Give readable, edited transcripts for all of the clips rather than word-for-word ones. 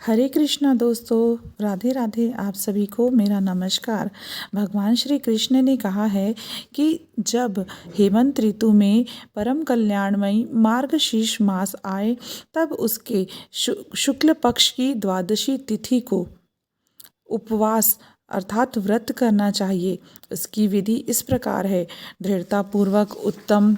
हरे कृष्णा दोस्तों, राधे राधे। आप सभी को मेरा नमस्कार। भगवान श्री कृष्ण ने कहा है कि जब हेमंत ऋतु में परम कल्याणमयी मार्गशीर्ष मास आए तब उसके शुक्ल पक्ष की द्वादशी तिथि को उपवास अर्थात व्रत करना चाहिए। इसकी विधि इस प्रकार है। दृढ़तापूर्वक उत्तम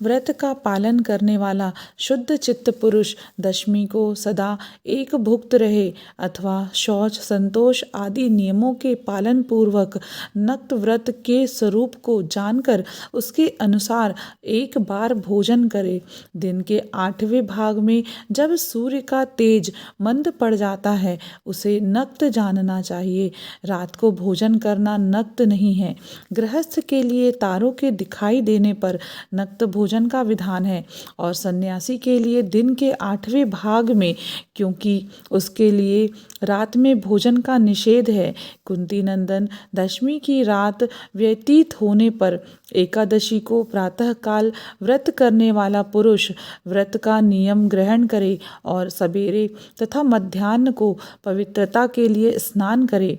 व्रत का पालन करने वाला शुद्ध चित्त पुरुष दशमी को सदा एक भुक्त रहे अथवा शौच संतोष आदि नियमों के पालन पूर्वक नक्त व्रत के स्वरूप को जानकर उसके अनुसार एक बार भोजन करे। दिन के 8वें भाग में जब सूर्य का तेज मंद पड़ जाता है उसे नक्त जानना चाहिए। रात को भोजन करना नक्त नहीं है। गृहस्थ के लिए तारों के दिखाई देने पर नक्त भोजन का विधान है और सन्यासी के लिए दिन के 8वें भाग में, क्योंकि उसके लिए रात में भोजन का निषेध है। कुंती नंदन दशमी की रात व्यतीत होने पर एकादशी को प्रातः काल व्रत करने वाला पुरुष व्रत का नियम ग्रहण करे और सवेरे तथा मध्याह्न को पवित्रता के लिए स्नान करे।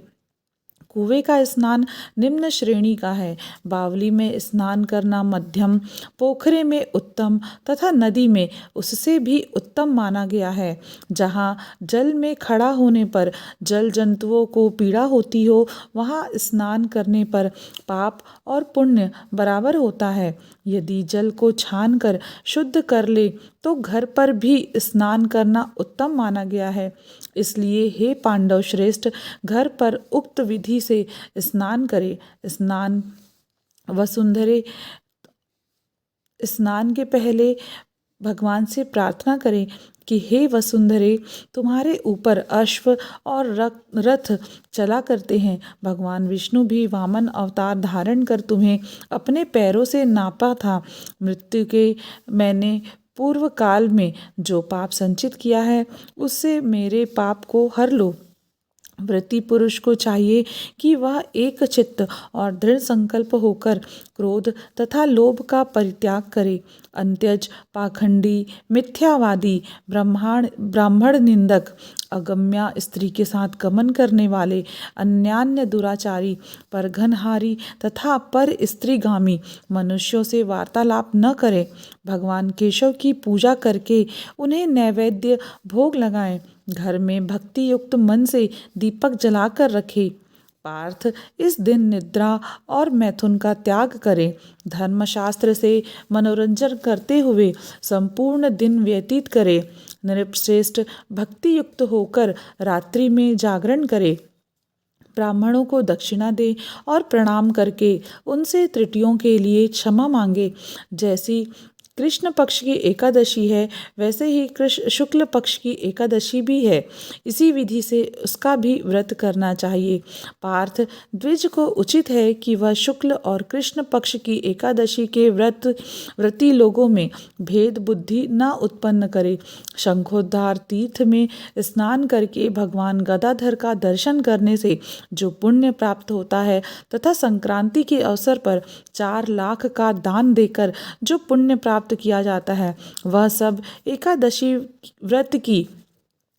कुएं का स्नान निम्न श्रेणी का है। बावली में स्नान करना मध्यम, पोखरे में उत्तम तथा नदी में उससे भी उत्तम माना गया है। जहाँ जल में खड़ा होने पर जल जंतुओं को पीड़ा होती हो वहाँ स्नान करने पर पाप और पुण्य बराबर होता है। यदि जल को छान कर शुद्ध कर ले तो घर पर भी स्नान करना उत्तम माना गया है। इसलिए हे पांडव श्रेष्ठ, घर पर उक्त विधि से स्नान करे। स्नान के पहले भगवान से प्रार्थना करें कि हे वसुंधरे, तुम्हारे ऊपर अश्व और रथ चला करते हैं। भगवान विष्णु भी वामन अवतार धारण कर तुम्हें अपने पैरों से नापा था। मृत्यु के मैंने पूर्व काल में जो पाप संचित किया है उससे मेरे पाप को हर लो। व्रती पुरुष को चाहिए कि वह एक चित्त और दृढ़ संकल्प होकर क्रोध तथा लोभ का परित्याग करे। अंत्यज, पाखंडी, मिथ्यावादी, ब्राह्मण निंदक, अगम्या स्त्री के साथ गमन करने वाले, अन्यान्य दुराचारी, परघनहारी तथा पर स्त्रीगामी मनुष्यों से वार्तालाप न करे। भगवान केशव की पूजा करके उन्हें नैवेद्य भोग लगाएं। घर में भक्ति युक्त मन से दीपक जलाकर रखे। पार्थ, इस दिन निद्रा और मैथुन का त्याग करें। धर्मशास्त्र से मनोरंजन करते हुए संपूर्ण दिन व्यतीत करे। नृपश्रेष्ठ भक्ति युक्त होकर रात्रि में जागरण करे। ब्राह्मणों को दक्षिणा दे और प्रणाम करके उनसे त्रुटियों के लिए क्षमा मांगे। जैसी कृष्ण पक्ष की एकादशी है वैसे ही कृष्ण शुक्ल पक्ष की एकादशी भी है। इसी विधि से उसका भी व्रत करना चाहिए। पार्थ, द्विज को उचित है कि वह शुक्ल और कृष्ण पक्ष की एकादशी के व्रती लोगों में भेद बुद्धि न उत्पन्न करे। शंखोद्धार तीर्थ में स्नान करके भगवान गदाधर का दर्शन करने से जो पुण्य प्राप्त होता है तथा संक्रांति के अवसर पर 4 लाख का दान देकर जो पुण्य प्राप्त किया जाता है वह सब एकादशी व्रत की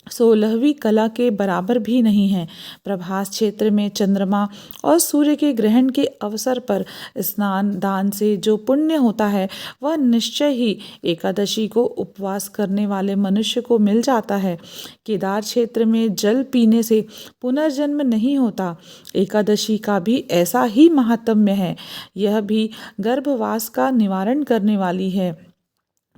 16वीं कला के बराबर भी नहीं है। प्रभास क्षेत्र में चंद्रमा और सूर्य के ग्रहण के अवसर पर स्नान दान से जो पुण्य होता है वह निश्चय ही एकादशी को उपवास करने वाले मनुष्य को मिल जाता है। केदार क्षेत्र में जल पीने से पुनर्जन्म नहीं होता। एकादशी का भी ऐसा ही महात्म्य है। यह भी गर्भवास का निवारण करने वाली है।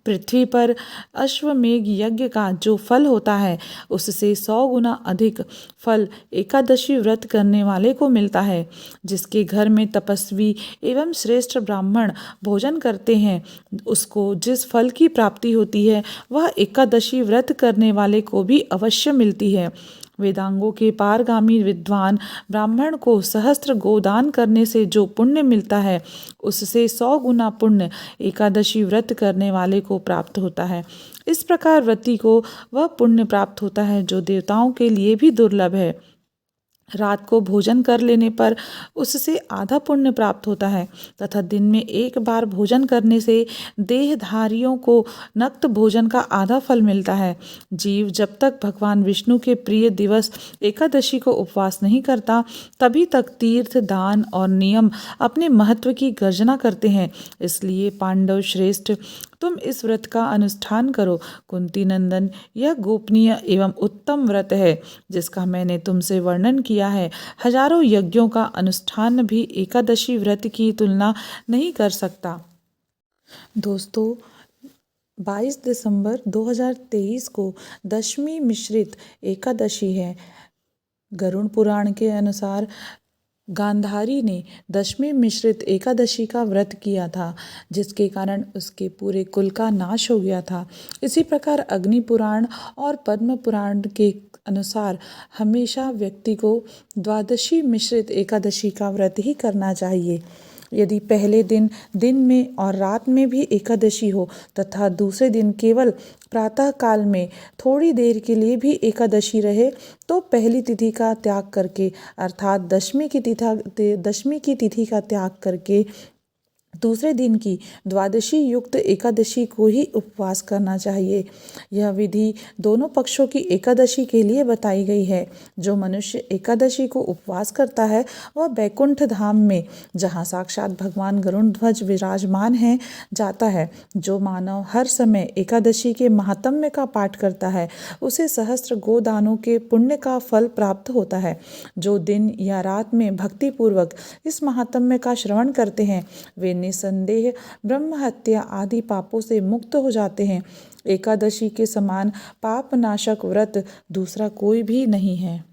पृथ्वी पर अश्वमेघ यज्ञ का जो फल होता है उससे 100 गुना अधिक फल एकादशी व्रत करने वाले को मिलता है। जिसके घर में तपस्वी एवं श्रेष्ठ ब्राह्मण भोजन करते हैं उसको जिस फल की प्राप्ति होती है वह एकादशी व्रत करने वाले को भी अवश्य मिलती है। वेदांगों के पारगामी विद्वान ब्राह्मण को सहस्त्र गोदान करने से जो पुण्य मिलता है उससे 100 गुना पुण्य एकादशी व्रत करने वाले को प्राप्त होता है। इस प्रकार व्रती को वह पुण्य प्राप्त होता है जो देवताओं के लिए भी दुर्लभ है। रात को भोजन कर लेने पर उससे आधा पुण्य प्राप्त होता है तथा दिन में एक बार भोजन करने से देहधारियों को नक्त भोजन का आधा फल मिलता है। जीव जब तक भगवान विष्णु के प्रिय दिवस एकादशी को उपवास नहीं करता तभी तक तीर्थ, दान और नियम अपने महत्व की गर्जना करते हैं। इसलिए पांडव श्रेष्ठ, तुम इस व्रत का अनुष्ठान करो। कुंती नंदन, यह गोपनीय एवं उत्तम व्रत है जिसका मैंने तुमसे वर्णन किया है। हजारों यज्ञों का अनुष्ठान भी एकादशी व्रत की तुलना नहीं कर सकता। दोस्तों, 22 दिसंबर 2023 को दशमी मिश्रित एकादशी है। गरुड़ पुराण के अनुसार गांधारी ने दशमी मिश्रित एकादशी का व्रत किया था, जिसके कारण उसके पूरे कुल का नाश हो गया था। इसी प्रकार अग्नि पुराण और पद्म पुराण के अनुसार हमेशा व्यक्ति को द्वादशी मिश्रित एकादशी का व्रत ही करना चाहिए। यदि पहले दिन में और रात में भी एकादशी हो तथा दूसरे दिन केवल प्रातः काल में थोड़ी देर के लिए भी एकादशी रहे तो पहली तिथि का त्याग करके अर्थात दशमी की तिथि का त्याग करके दूसरे दिन की द्वादशी युक्त एकादशी को ही उपवास करना चाहिए। यह विधि दोनों पक्षों की एकादशी के लिए बताई गई है। जो मनुष्य एकादशी को उपवास करता है वह बैकुंठ धाम में, जहाँ साक्षात भगवान गरुड़ ध्वज विराजमान हैं, जाता है। जो मानव हर समय एकादशी के महात्म्य का पाठ करता है उसे सहस्त्र गोदानों के पुण्य का फल प्राप्त होता है। जो दिन या रात में भक्तिपूर्वक इस महात्म्य का श्रवण करते हैं वे निसंदेह ब्रह्म हत्या आदि पापों से मुक्त हो जाते हैं। एकादशी के समान पापनाशक व्रत दूसरा कोई भी नहीं है।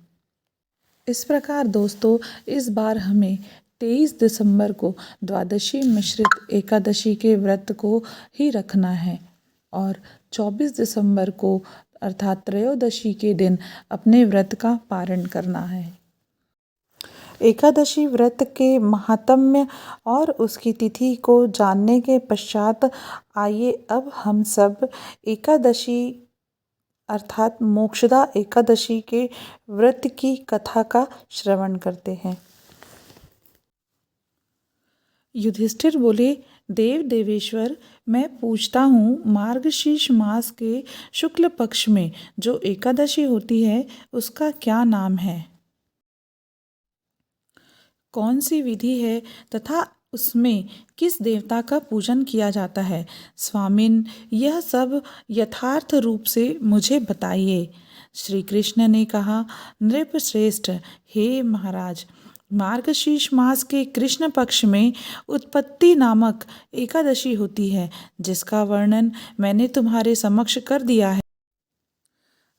इस प्रकार दोस्तों, इस बार हमें 23 दिसंबर को द्वादशी मिश्रित एकादशी के व्रत को ही रखना है और 24 दिसंबर को अर्थात त्रयोदशी के दिन अपने व्रत का पारण करना है। एकादशी व्रत के महात्म्य और उसकी तिथि को जानने के पश्चात आइए अब हम सब एकादशी अर्थात मोक्षदा एकादशी के व्रत की कथा का श्रवण करते हैं। युधिष्ठिर बोले, देव देवेश्वर, मैं पूछता हूँ, मार्गशीर्ष मास के शुक्ल पक्ष में जो एकादशी होती है उसका क्या नाम है? कौन सी विधि है तथा उसमें किस देवता का पूजन किया जाता है? स्वामिन, यह सब यथार्थ रूप से मुझे बताइए। श्री कृष्ण ने कहा, नृपश्रेष्ठ, हे महाराज, मार्गशीर्ष मास के कृष्ण पक्ष में उत्पत्ति नामक एकादशी होती है जिसका वर्णन मैंने तुम्हारे समक्ष कर दिया है।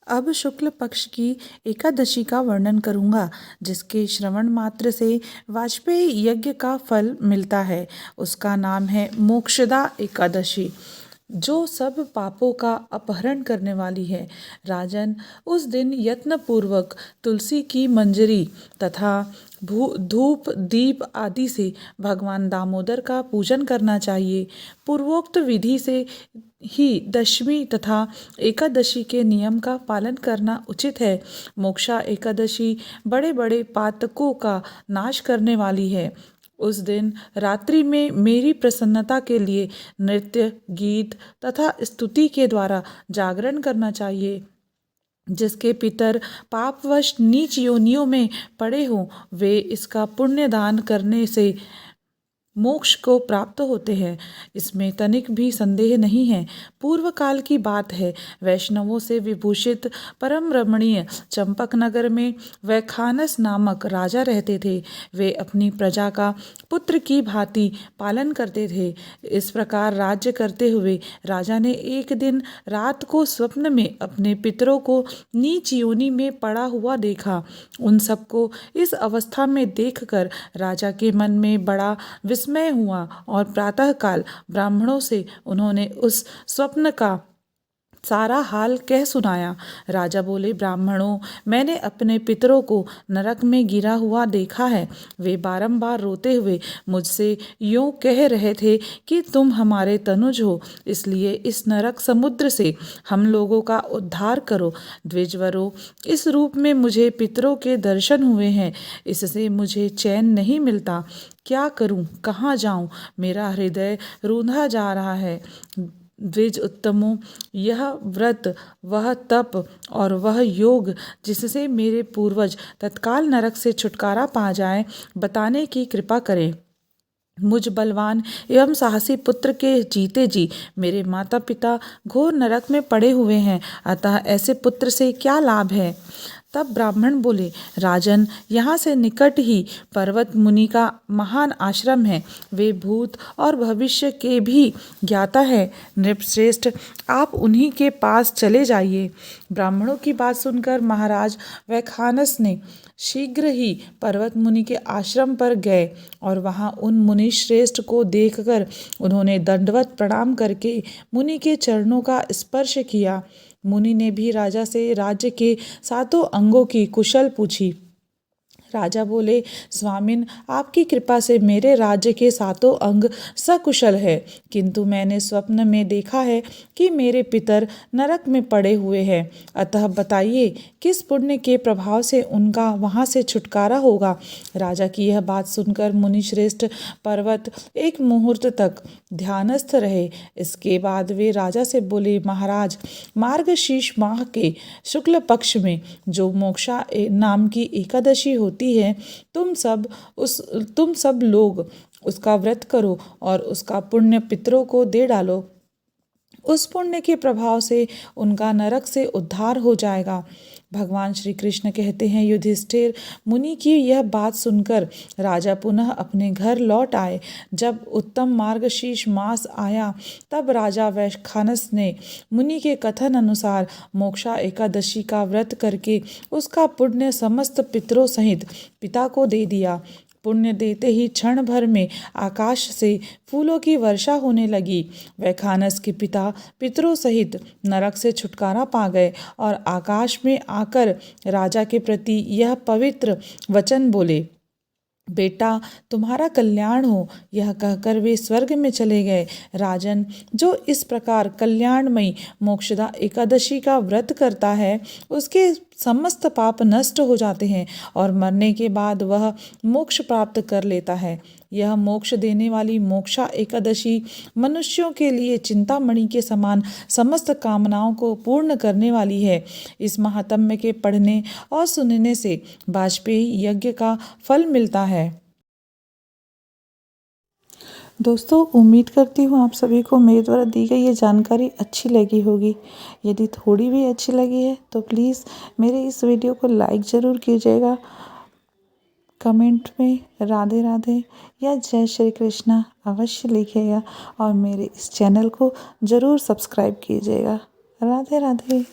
अब शुक्ल पक्ष की एकादशी का वर्णन करूंगा जिसके श्रवण मात्र से वाजपेयी यज्ञ का फल मिलता है। उसका नाम है मोक्षदा एकादशी, जो सब पापों का अपहरण करने वाली है। राजन, उस दिन यत्नपूर्वक तुलसी की मंजरी तथा धूप दीप आदि से भगवान दामोदर का पूजन करना चाहिए। पूर्वोक्त विधि से ही दशमी तथा एकादशी के नियम का पालन करना उचित है। मोक्षा एकादशी बड़े बड़े पातकों का नाश करने वाली है। उस दिन रात्रि में मेरी प्रसन्नता के लिए नृत्य, गीत तथा स्तुति के द्वारा जागरण करना चाहिए। जिसके पितर पापवश नीच योनियों में पड़े हों वे इसका पुण्य दान करने से मोक्ष को प्राप्त होते हैं। इसमें तनिक भी संदेह नहीं है। पूर्व काल की बात है, वैष्णवों से विभूषित परम रमणीय चंपक नगर में वैखानस नामक राजा रहते थे। वे अपनी प्रजा का पुत्र की भांति पालन करते थे। इस प्रकार राज्य करते हुए राजा ने एक दिन रात को स्वप्न में अपने पितरों को नीच योनि में पड़ा हुआ देखा। उन सबको इस अवस्था में देखकर राजा के मन में बड़ा विस्मय हुआ और प्रातःकाल ब्राह्मणों से उन्होंने उस स्वप्न का सारा हाल कह सुनाया। राजा बोले, ब्राह्मणों, मैंने अपने पितरों को नरक में गिरा हुआ देखा है। वे बारंबार रोते हुए मुझसे यूं कह रहे थे कि तुम हमारे तनुज हो, इसलिए इस नरक समुद्र से हम लोगों का उद्धार करो। द्विजवरों, इस रूप में मुझे पितरों के दर्शन हुए हैं, इससे मुझे चैन नहीं मिलता। क्या करूं, कहाँ जाऊं? मेरा हृदय रूंधा जा रहा है। द्विज उत्तमों, यह व्रत, वह तप और वह योग जिससे मेरे पूर्वज तत्काल नरक से छुटकारा पा जाएं, बताने की कृपा करें। मुझ बलवान एवं साहसी पुत्र के जीते जी मेरे माता पिता घोर नरक में पड़े हुए हैं, अतः ऐसे पुत्र से क्या लाभ है? तब ब्राह्मण बोले, राजन, यहाँ से निकट ही पर्वत मुनि का महान आश्रम है। वे भूत और भविष्य के भी ज्ञाता है। नृपश्रेष्ठ, आप उन्हीं के पास चले जाइए। ब्राह्मणों की बात सुनकर महाराज वैखानस ने शीघ्र ही पर्वत मुनि के आश्रम पर गए और वहां उन मुनि श्रेष्ठ को देखकर उन्होंने दंडवत प्रणाम करके मुनि के चरणों का स्पर्श किया। मुनि ने भी राजा से राज्य के 7 अंगों की कुशल पूछी। राजा बोले, स्वामिन, आपकी कृपा से मेरे राज्य के 7 अंग सकुशल है, किंतु मैंने स्वप्न में देखा है कि मेरे पितर नरक में पड़े हुए हैं। अतः बताइए, किस पुण्य के प्रभाव से उनका वहां से छुटकारा होगा? राजा की यह बात सुनकर मुनिश्रेष्ठ पर्वत एक मुहूर्त तक ध्यानस्थ रहे। इसके बाद वे राजा से बोले, महाराज, मार्गशीर्ष माह के शुक्ल पक्ष में जो मोक्षा नाम की एकादशी होती है, तुम सब लोग उसका व्रत करो और उसका पुण्य पितरों को दे डालो। उस पुण्य के प्रभाव से उनका नरक से उद्धार हो जाएगा। भगवान श्री कृष्ण कहते हैं, युधिष्ठिर, मुनि की यह बात सुनकर राजा पुनः अपने घर लौट आए। जब उत्तम मार्गशीर्ष मास आया, तब राजा वैखानस ने मुनि के कथन अनुसार मोक्षा एकादशी का व्रत करके उसका पुण्य समस्त पितरों सहित पिता को दे दिया। पुण्य देते ही क्षण भर में आकाश से फूलों की वर्षा होने लगी। वैखानस के पिता पितरों सहित नरक से छुटकारा पा गए और आकाश में आकर राजा के प्रति यह पवित्र वचन बोले, बेटा, तुम्हारा कल्याण हो। यह कहकर वे स्वर्ग में चले गए। राजन, जो इस प्रकार कल्याणमयी मोक्षदा एकादशी का व्रत करता है, उसके समस्त पाप नष्ट हो जाते हैं और मरने के बाद वह मोक्ष प्राप्त कर लेता है। यह मोक्ष देने वाली मोक्षा एकादशी मनुष्यों के लिए चिंतामणि के समान समस्त कामनाओं को पूर्ण करने वाली है। इस महात्म्य के पढ़ने और सुनने से वाजपेयी यज्ञ का फल मिलता है। दोस्तों, उम्मीद करती हूँ आप सभी को मेरे द्वारा दी गई ये जानकारी अच्छी लगी होगी। यदि थोड़ी भी अच्छी लगी है तो प्लीज़ मेरे इस वीडियो को लाइक ज़रूर कीजिएगा। कमेंट में राधे राधे या जय श्री कृष्णा अवश्य लिखिएगा और मेरे इस चैनल को ज़रूर सब्सक्राइब कीजिएगा। राधे राधे।